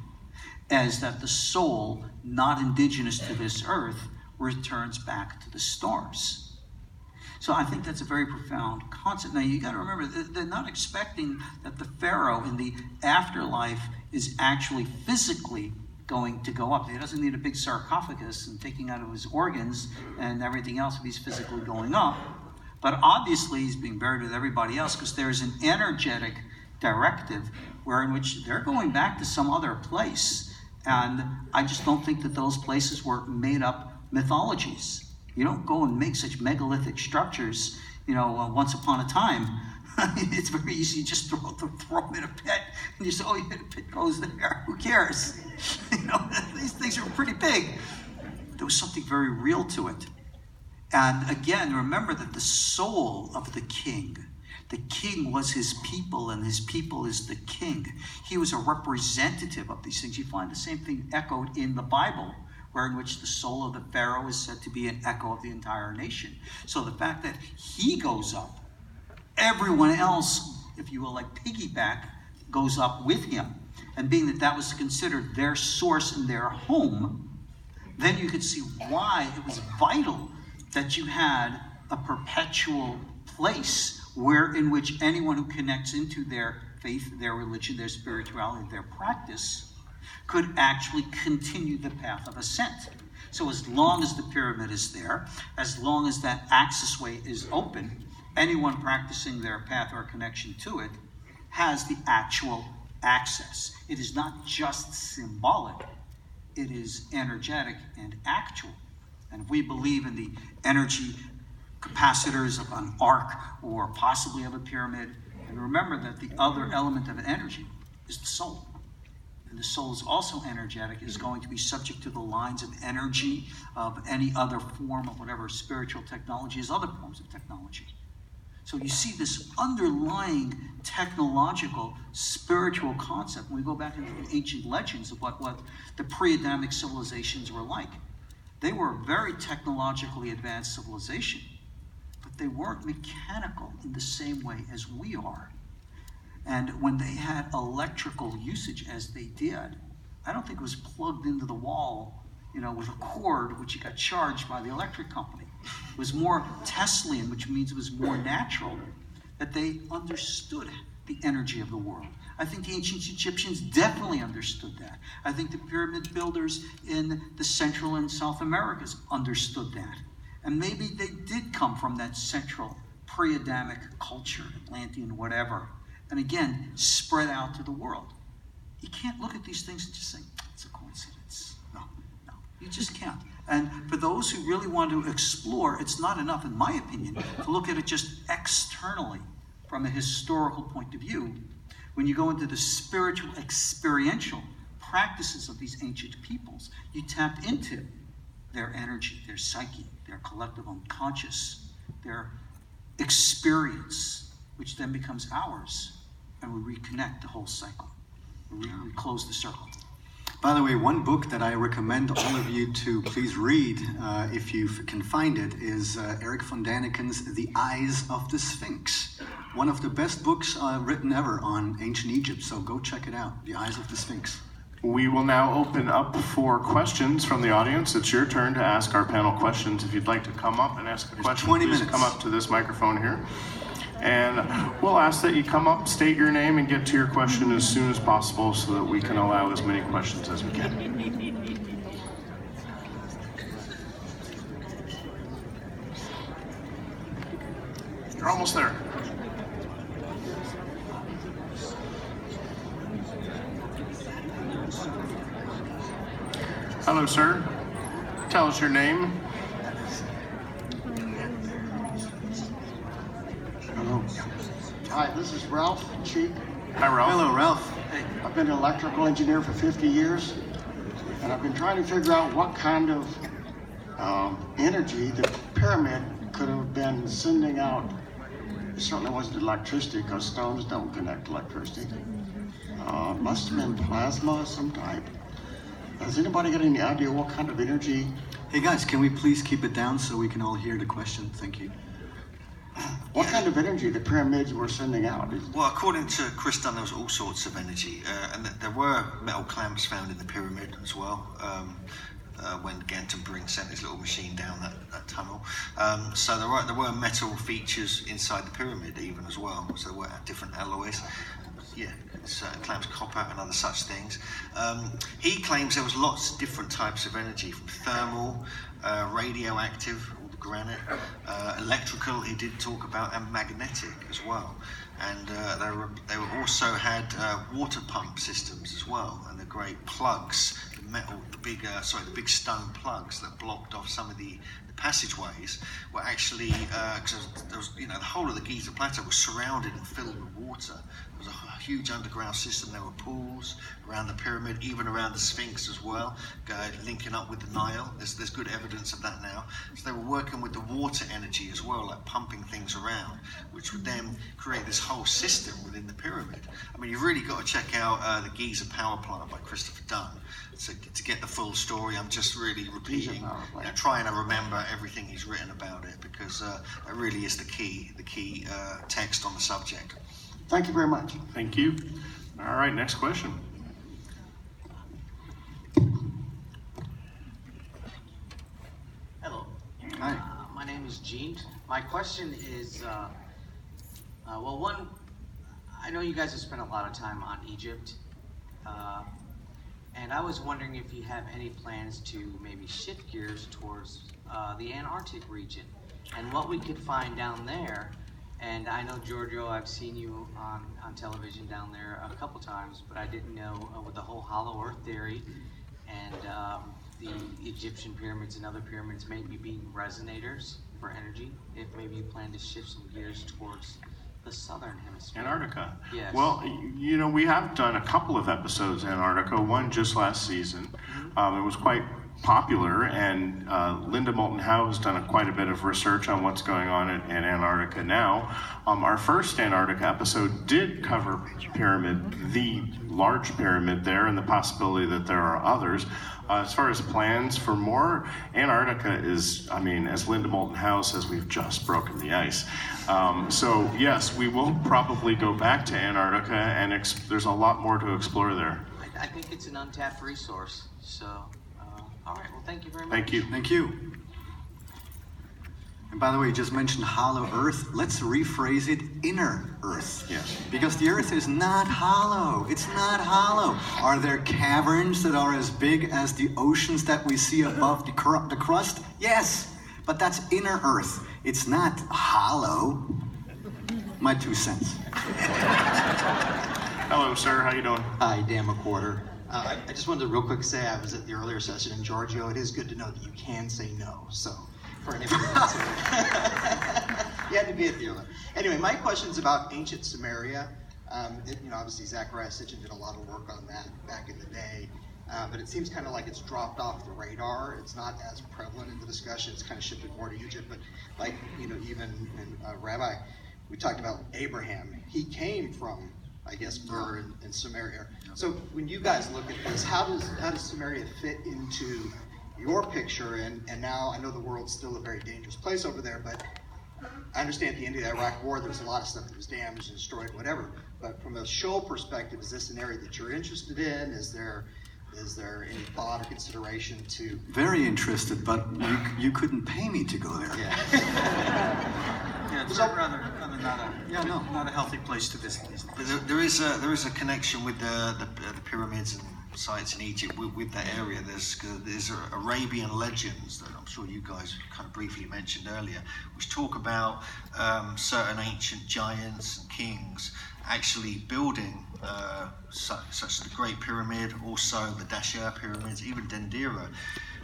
as that the soul, not indigenous to this earth, returns back to the stars. So I think that's a very profound concept. Now you got to remember, they're not expecting that the pharaoh in the afterlife is actually physically going to go up. He doesn't need a big sarcophagus and taking out of his organs and everything else if he's physically going up. But obviously he's being buried with everybody else because there's an energetic directive in which they're going back to some other place. And I just don't think that those places were made up mythologies. You don't go and make such megalithic structures, once upon a time. It's very easy to just throw them in a pit and you say, oh, yeah, the pit goes there. Who cares? These things are pretty big. There was something very real to it. And again, remember that the soul of the king was his people, and his people is the king. He was a representative of these things. You find the same thing echoed in the Bible, in which the soul of the pharaoh is said to be an echo of the entire nation. So the fact that he goes up, everyone else, if you will, like piggyback, goes up with him. And being that was considered their source and their home, then you could see why it was vital that you had a perpetual place in which anyone who connects into their faith, their religion, their spirituality, their practice, could actually continue the path of ascent. So as long as the pyramid is there, as long as that access way is open, anyone practicing their path or connection to it has the actual access. It is not just symbolic, it is energetic and actual. And if we believe in the energy capacitors of an arc or possibly of a pyramid, and remember that the other element of energy is the soul. And the soul is also energetic, is going to be subject to the lines of energy of any other form of whatever spiritual technology is, other forms of technology. So you see this underlying technological, spiritual concept when we go back into the ancient legends of what the pre-Adamic civilizations were like. They were a very technologically advanced civilization, but they weren't mechanical in the same way as we are. And when they had electrical usage as they did, I don't think it was plugged into the wall, with a cord, which got charged by the electric company. It was more Teslian, which means it was more natural, that they understood the energy of the world. I think the ancient Egyptians definitely understood that. I think the pyramid builders in the Central and South Americas understood that. And maybe they did come from that central pre-Adamic culture, Atlantean, whatever, and again, spread out to the world. You can't look at these things and just say, it's a coincidence. No, you just can't. And for those who really want to explore, it's not enough, in my opinion, to look at it just externally from a historical point of view. When you go into the spiritual, experiential practices of these ancient peoples, you tap into their energy, their psyche, their collective unconscious, their experience, which then becomes ours, and we reconnect the whole cycle. We close the circle. By the way, one book that I recommend all of you to please read, if you can find it, is Eric von Daniken's The Eyes of the Sphinx. One of the best books written ever on ancient Egypt, so go check it out, The Eyes of the Sphinx. We will now open up for questions from the audience. It's your turn to ask our panel questions. If you'd like to come up and ask a question, 20 please minutes. come up to this microphone here. And we'll ask that you come up, state your name, and get to your question as soon as possible so that we can allow as many questions as we can. You're almost there. Hello, sir. Tell us your name. Hello. Hi, this is Ralph Cheek. Hi, Ralph. Hello, Ralph. I've been an electrical engineer for 50 years, and I've been trying to figure out what kind of energy the pyramid could have been sending out. It certainly wasn't electricity, because stones don't connect electricity. It must have been plasma of some type. Has anybody got any idea what kind of energy? Hey guys, can we please keep it down so we can all hear the question? Thank you. What kind of energy the pyramids were sending out? Well, according to Chris Dunn, there was all sorts of energy, and there were metal clamps found in the pyramid as well. When Gantenbrink sent his little machine down that tunnel, so there were metal features inside the pyramid even as well. So there were different alloys. Yeah, claims copper and other such things. He claims there was lots of different types of energy, from thermal, radioactive, all the granite, electrical he did talk about, and magnetic as well. And they were also had water pump systems as well, and the great plugs, the big stone plugs that blocked off some of the passageways were actually, because there was, the whole of the Giza Plateau was surrounded and filled with water. There was a huge underground system. There were pools around the pyramid, even around the Sphinx as well, linking up with the Nile. There's good evidence of that now. So they were working with the water energy as well, like pumping things around, which would then create this whole system within the pyramid. I mean, you've really got to check out the Giza Power Plant by Christopher Dunn to get the full story. I'm just really repeating, trying to remember everything he's written about it, because that really is the key text on the subject. Thank you very much. Thank you. All right, next question. Hello. Hi. My name is Gene. My question is, one, I know you guys have spent a lot of time on Egypt, and I was wondering if you have any plans to maybe shift gears towards the Antarctic region and what we could find down there. And I know, Giorgio, I've seen you on television down there a couple times, but I didn't know with the whole hollow earth theory and the Egyptian pyramids and other pyramids maybe being resonators for energy, if maybe you plan to shift some gears towards the southern hemisphere. Antarctica. Yes. Well, we have done a couple of episodes in Antarctica, one just last season. It was quite popular, and Linda Moulton Howe has done quite a bit of research on what's going on in Antarctica now. Our first Antarctica episode did cover the large pyramid there, and the possibility that there are others. As far as plans for more, Antarctica is, I mean, as Linda Moulton Howe says, we've just broken the ice. So yes, we will probably go back to Antarctica, and there's a lot more to explore there. I think it's an untapped resource. So, all right. Well, thank you very much. Thank you. Thank you. And by the way, you just mentioned hollow Earth. Let's rephrase it, inner Earth. Yes. Because the Earth is not hollow. It's not hollow. Are there caverns that are as big as the oceans that we see above the crust? Yes, but that's inner Earth. It's not hollow. My 2 cents. Hello, sir. How you doing? Hi, Dan McWhorter. I just wanted to real quick say I was at the earlier session, and Giorgio, it is good to know that you can say no. So, for anybody else, you had to be at the earlier. Anyway, my question is about ancient Samaria. Obviously Zachariah Sitchin did a lot of work on that back in the day, but it seems kind of like it's dropped off the radar. It's not as prevalent in the discussion. It's kind of shifted more to Egypt. But even in Rabbi, we talked about Abraham. He came from, I guess, Ur and Samaria. So when you guys look at this, how does Samaria fit into your picture? And now I know the world's still a very dangerous place over there, but I understand at the end of the Iraq War there was a lot of stuff that was damaged and destroyed, whatever. But from a show perspective, is this an area that you're interested in? Is there any thought or consideration to? Very interested, but you couldn't pay me to go there. Yeah, it's rather not a healthy place to visit these days. But there is a connection with the pyramids and sites in Egypt with that area. There's Arabian legends that I'm sure you guys kind of briefly mentioned earlier, which talk about certain ancient giants and kings actually building such as the Great Pyramid, also the Dashur pyramids, even Dendera,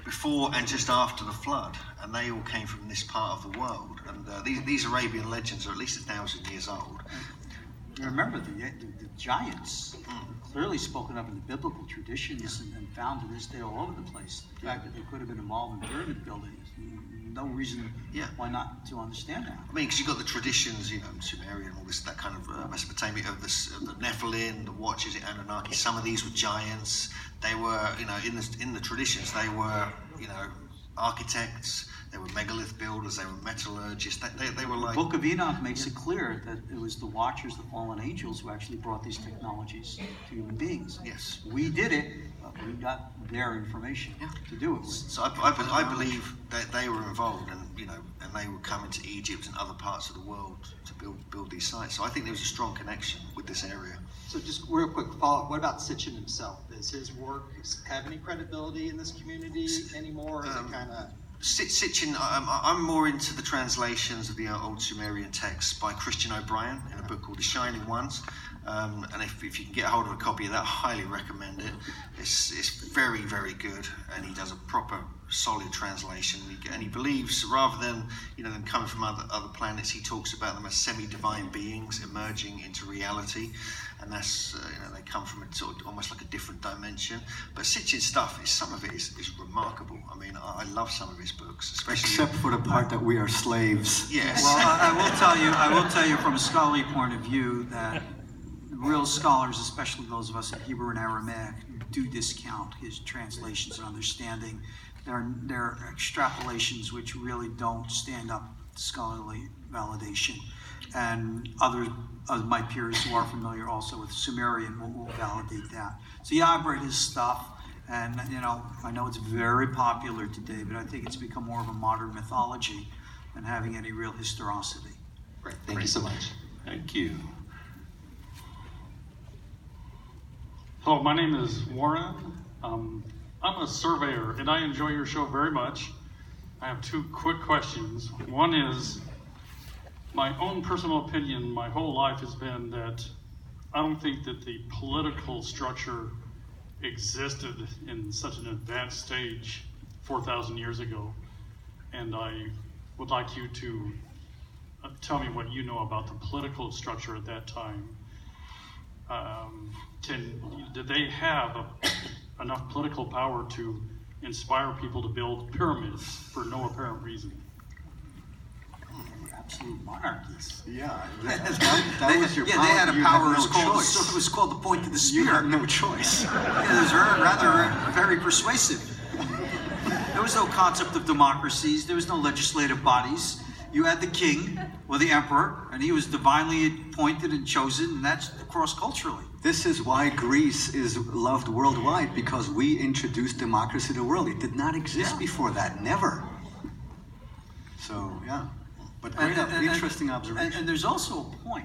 before and just after the flood, and they all came from this part of the world. And these Arabian legends are at least 1,000 years old. Remember, the giants clearly spoken of in the biblical traditions and found to this day all over the place. The fact that they could have been involved in pyramid building, no reason why not to understand that. I mean, because you've got the traditions, Sumerian, all this, that kind of Mesopotamia of the Nephilim, the Watchers, the Anunnaki. Some of these were giants. They were, in the traditions, they were, architects. They were megalith builders. They were metallurgists. They were like. The Book of Enoch makes it clear that it was the Watchers, the fallen angels, who actually brought these technologies to human beings. Yes. We did it, but we got their information to do it with. So I believe that they were involved, and they were coming to Egypt and other parts of the world to build these sites. So I think there was a strong connection with this area. So just real quick follow-up, what about Sitchin himself? Does his work have any credibility in this community anymore? Or is it kind of... Sitchin, I'm more into the translations of the old Sumerian texts by Christian O'Brien in a book called The Shining Ones. And if you can get hold of a copy of that, I highly recommend it. It's very, very good, and he does a proper, solid translation. And he believes, rather than them coming from other planets, he talks about them as semi-divine beings emerging into reality, and that's they come from a sort of almost like a different dimension. But Sitchin's stuff, some of it is remarkable. I mean, I love some of his books, especially except for the part that we are slaves. Yes. Well, I will tell you from a scholarly point of view that real scholars, especially those of us in Hebrew and Aramaic, do discount his translations and understanding. There are extrapolations which really don't stand up to scholarly validation. And others of my peers who are familiar also with Sumerian will validate that. So yeah, I've read his stuff, and I know it's very popular today, but I think it's become more of a modern mythology than having any real historicity. Great, thank you so much. Thank you. Hello, my name is Warren. I'm a surveyor, and I enjoy your show very much. I have 2 quick questions. One is, my own personal opinion my whole life has been that I don't think that the political structure existed in such an advanced stage 4,000 years ago. And I would like you to tell me what you know about the political structure at that time. Did they have enough political power to inspire people to build pyramids for no apparent reason? Absolute monarchies. Yeah, that was your yeah, power. they had a You power. no It was called the point of the spear. You had no choice. Yeah, it was rather very persuasive. There was no concept of democracies. There was no legislative bodies. You had the king or the emperor, and he was divinely appointed and chosen, and that's cross-culturally. This is why Greece is loved worldwide, because we introduced democracy to the world. It did not exist before that, never. So, yeah. But great, interesting observation. And there's also a point.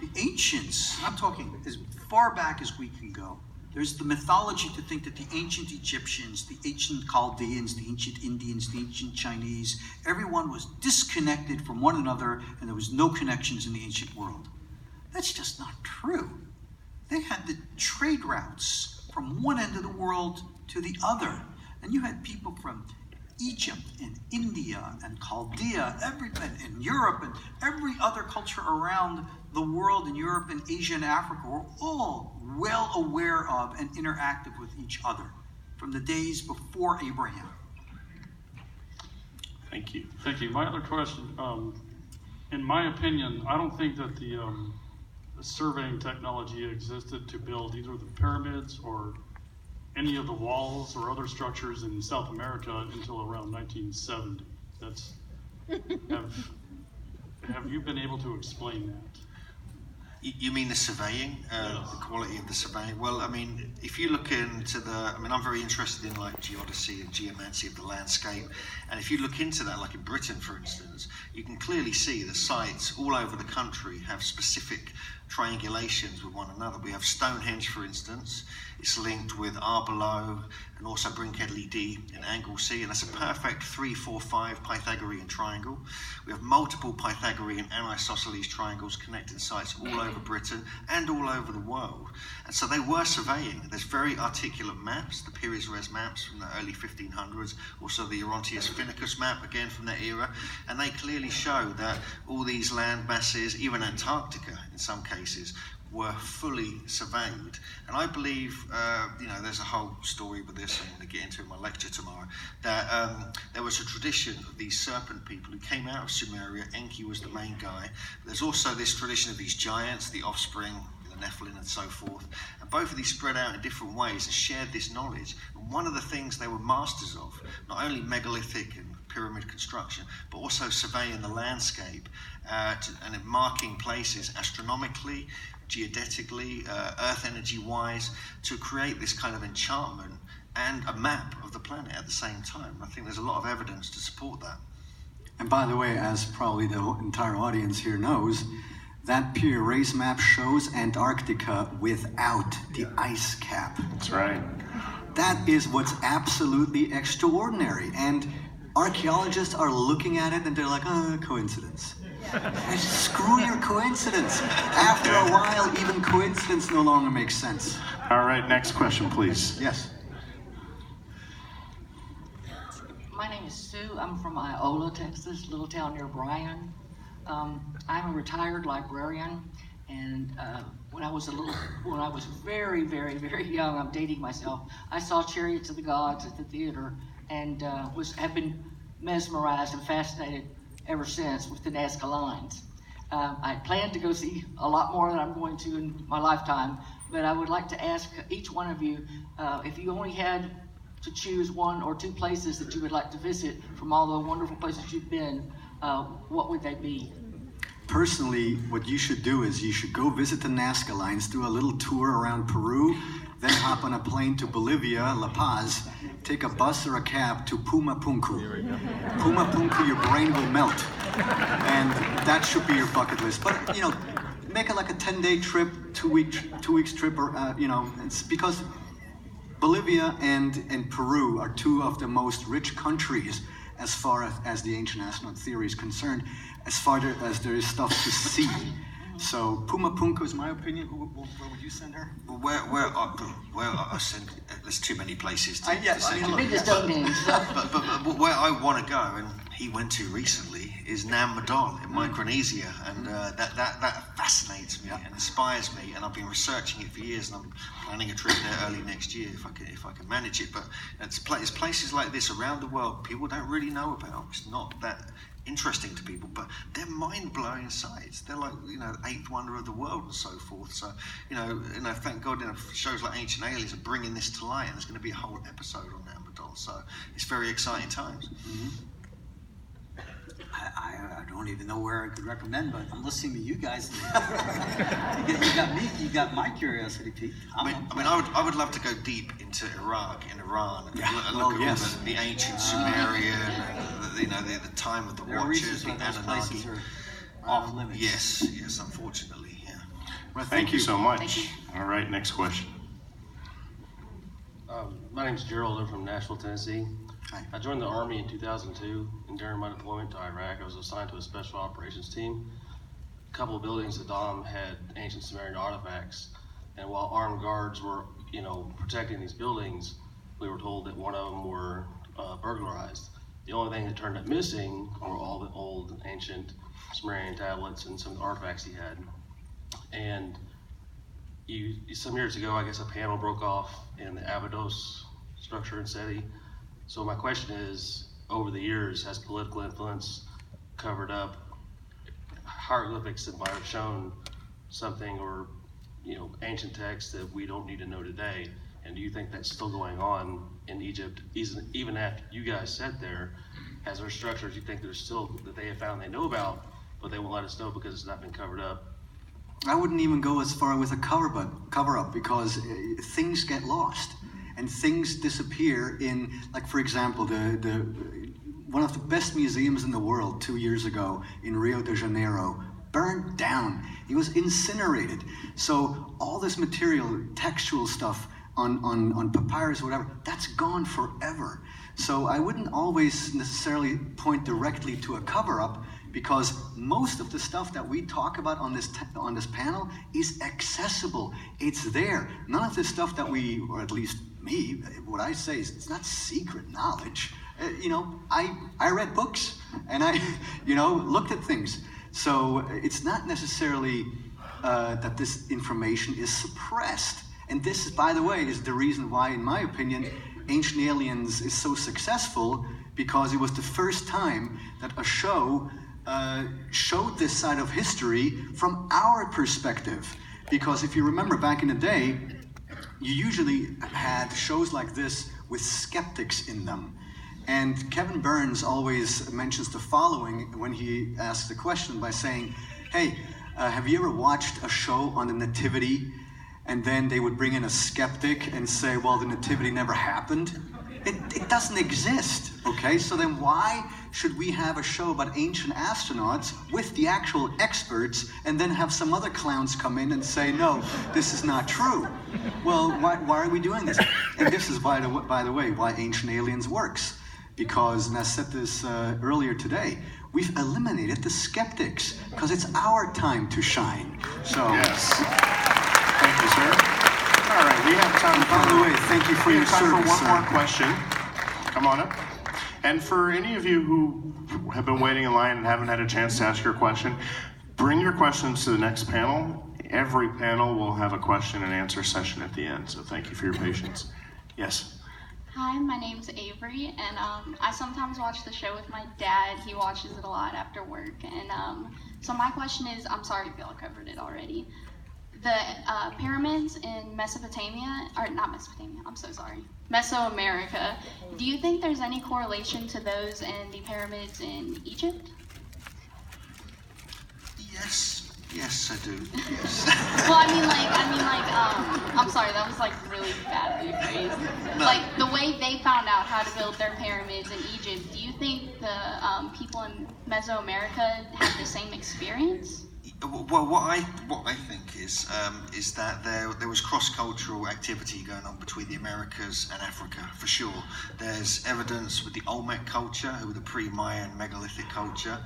The ancients, I'm talking as far back as we can go, there's the mythology to think that the ancient Egyptians, the ancient Chaldeans, the ancient Indians, the ancient Chinese, everyone was disconnected from one another and there was no connections in the ancient world. That's just not true. They had the trade routes from one end of the world to the other. And you had people from Egypt and India and Chaldea, and Europe and every other culture around the world in Europe and Asia and Africa were all well aware of and interactive with each other from the days before Abraham. Thank you. Thank you. My other question, in my opinion, I don't think that the surveying technology existed to build either the pyramids or any of the walls or other structures in South America until around 1970. Have you been able to explain that? You mean the surveying, Yes. the quality of the surveying? Well, I mean, if you look into I'm very interested in like geodesy and geomancy of the landscape. And if you look into that, like in Britain, for instance, you can clearly see the sites all over the country have specific triangulations with one another. We have Stonehenge, for instance. It's linked with Arbelo and also Brinkedley D in Anglesey, and that's a perfect 3-4-5 Pythagorean triangle. We have multiple Pythagorean and isosceles triangles connecting sites all over Britain and all over the world. And so they were surveying. There's very articulate maps, the Pires Res maps from the early 1500s, also the Orontius Finicus map, again from that era, and they clearly show that all these land masses, even Antarctica in some cases, were fully surveyed. And I believe, there's a whole story with this I'm going to get into in my lecture tomorrow, that there was a tradition of these serpent people who came out of Sumeria. Enki was the main guy. There's also this tradition of these giants, the offspring, the Nephilim and so forth. And both of these spread out in different ways and shared this knowledge. And one of the things they were masters of, not only megalithic and pyramid construction, but also surveying the landscape and marking places astronomically, geodetically, earth energy wise, to create this kind of enchantment and a map of the planet at the same time. I think there's a lot of evidence to support that. And by the way, as probably the entire audience here knows, that Pires map shows Antarctica without the ice cap. That's right. That is what's absolutely extraordinary. And archaeologists are looking at it and they're like, coincidence. Screw your coincidence. After a while, even coincidence no longer makes sense. All right, next question, please. Yes. My name is Sue. I'm from Iola, Texas, little town near Bryan. I'm a retired librarian, and when I was very, very, very young, I'm dating myself, I saw Chariots of the Gods at the theater, and have been mesmerized and fascinated ever since with the Nazca lines. I plan to go see a lot more than I'm going to in my lifetime, but I would like to ask each one of you, if you only had to choose one or two places that you would like to visit from all the wonderful places you've been, what would they be? Personally, what you should do is you should go visit the Nazca lines, do a little tour around Peru, then hop on a plane to Bolivia, La Paz, take a bus or a cab to Pumapunku. Pumapunku, your brain will melt. And that should be your bucket list. But, make it like a 10-day trip, 2 weeks trip, or, it's because Bolivia and Peru are two of the most rich countries as far as the ancient astronaut theory is concerned, as far as there is stuff to see. So Pumapunku is my opinion. Where would you send her? Well, where I send, there's too many places to send. Biggest names. But where I want to go, and he went to recently, is Nam Madol in Micronesia, and that fascinates me and inspires me. And I've been researching it for years, and I'm planning a trip there early next year if I can manage it. But it's places like this around the world people don't really know about. It's not that interesting to people, but they're mind-blowing sights. They're like, the eighth wonder of the world and so forth. So, thank God, shows like Ancient Aliens are bringing this to light, and there's going to be a whole episode on Nam Madol. So it's very exciting times. I don't even know where I could recommend, but I'm listening to you guys. You got my curiosity piqued. I would love to go deep into Iraq and Iran and look at all the ancient Sumerian, and the time of the Watchers, the Anunnaki. Off limits. Yes, unfortunately, yeah. Well, thank you so much. All right, next question. My name's Gerald. I'm from Nashville, Tennessee. Hi. I joined the Army in 2002, and during my deployment to Iraq, I was assigned to a special operations team. A couple of buildings at Dom had ancient Sumerian artifacts, and while armed guards were, protecting these buildings, we were told that one of them were burglarized. The only thing that turned up missing were all the old ancient Sumerian tablets and some of the artifacts he had. And some years ago, I guess a panel broke off in the Abydos structure in SETI. So my question is, over the years, has political influence covered up hieroglyphics that might have shown something, or ancient texts that we don't need to know today? And do you think that's still going on in Egypt, even after you guys sat there? Has there structures you think there's still that they have found they know about, but they won't let us know because it's not been covered up? I wouldn't even go as far with a cover up because things get lost. And things disappear in, like, for example, one of the best museums in the world 2 years ago in Rio de Janeiro burned down. It was incinerated. So all this material, textual stuff on papyrus or whatever, that's gone forever. So I wouldn't always necessarily point directly to a cover-up, because most of the stuff that we talk about on this panel is accessible. It's there. None of this stuff that we, or at least me, what I say is it's not secret knowledge. I read books and I, looked at things. So it's not necessarily that this information is suppressed. And this, by the way, is the reason why, in my opinion, Ancient Aliens is so successful, because it was the first time that a show showed this side of history from our perspective. Because if you remember back in the day, you usually had shows like this with skeptics in them. And Kevin Burns always mentions the following when he asks the question by saying, hey, have you ever watched a show on the Nativity? And then they would bring in a skeptic and say, well, the Nativity never happened. It doesn't exist, okay? So then why should we have a show about ancient astronauts with the actual experts and then have some other clowns come in and say, no, this is not true? Well, why are we doing this? And this is, by the way, why Ancient Aliens works. Because, and I said this earlier today, we've eliminated the skeptics, because it's our time to shine. So, yes. Thank you, sir. All right, we have time for, by the way, thank you for your service, for one more question. Come on up. And for any of you who have been waiting in line and haven't had a chance to ask your question, bring your questions to the next panel. Every panel will have a question and answer session at the end, so thank you for your patience. Yes? Hi, my name's Avery, and I sometimes watch the show with my dad. He watches it a lot after work, and so my question is, I'm sorry if y'all covered it already. The pyramids in Mesopotamia, or not Mesopotamia, I'm so sorry, Mesoamerica, do you think there's any correlation to those and the pyramids in Egypt? Yes, I do. Yes. Well, I'm sorry, that was really badly phrased. No. The way they found out how to build their pyramids in Egypt, do you think the people in Mesoamerica had the same experience? Well, what I think is that there was cross-cultural activity going on between the Americas and Africa, for sure. There's evidence with the Olmec culture, who were the pre-Mayan megalithic culture,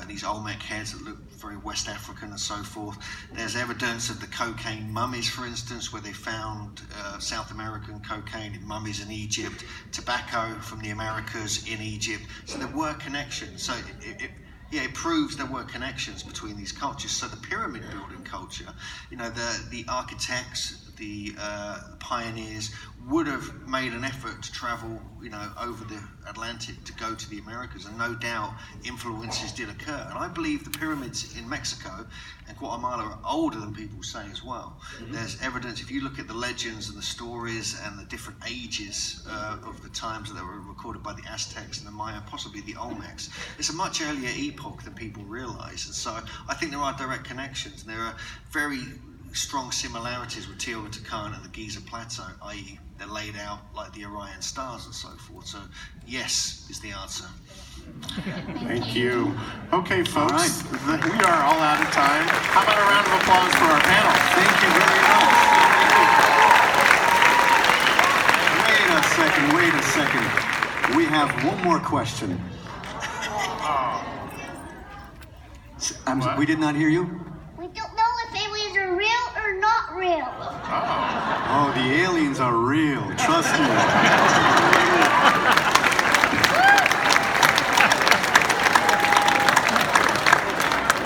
these Olmec heads that look very West African and so forth. There's evidence of the cocaine mummies, for instance, where they found South American cocaine in mummies in Egypt, tobacco from the Americas in Egypt. So there were connections. So it proves there were connections between these cultures. So the pyramid building culture, you know, the architects, the pioneers would have made an effort to travel, you know, over the Atlantic to go to the Americas, and no doubt influences did occur. And I believe the pyramids in Mexico and Guatemala are older than people say as well. There's evidence, if you look at the legends and the stories and the different ages of the times that were recorded by the Aztecs and the Maya, possibly the Olmecs, it's a much earlier epoch than people realize. And so I think there are direct connections, and there are very strong similarities with Teotihuacan and the Giza Plateau, i.e. they're laid out like the Orion stars and so forth. So yes is the answer. Thank you. Okay, folks, we are all out of time. How about a round of applause for our panel? Thank you very much. Wait a second. We have one more question. We did not hear you? We don't know if aliens are real or not real. Oh, the aliens are real. Trust me.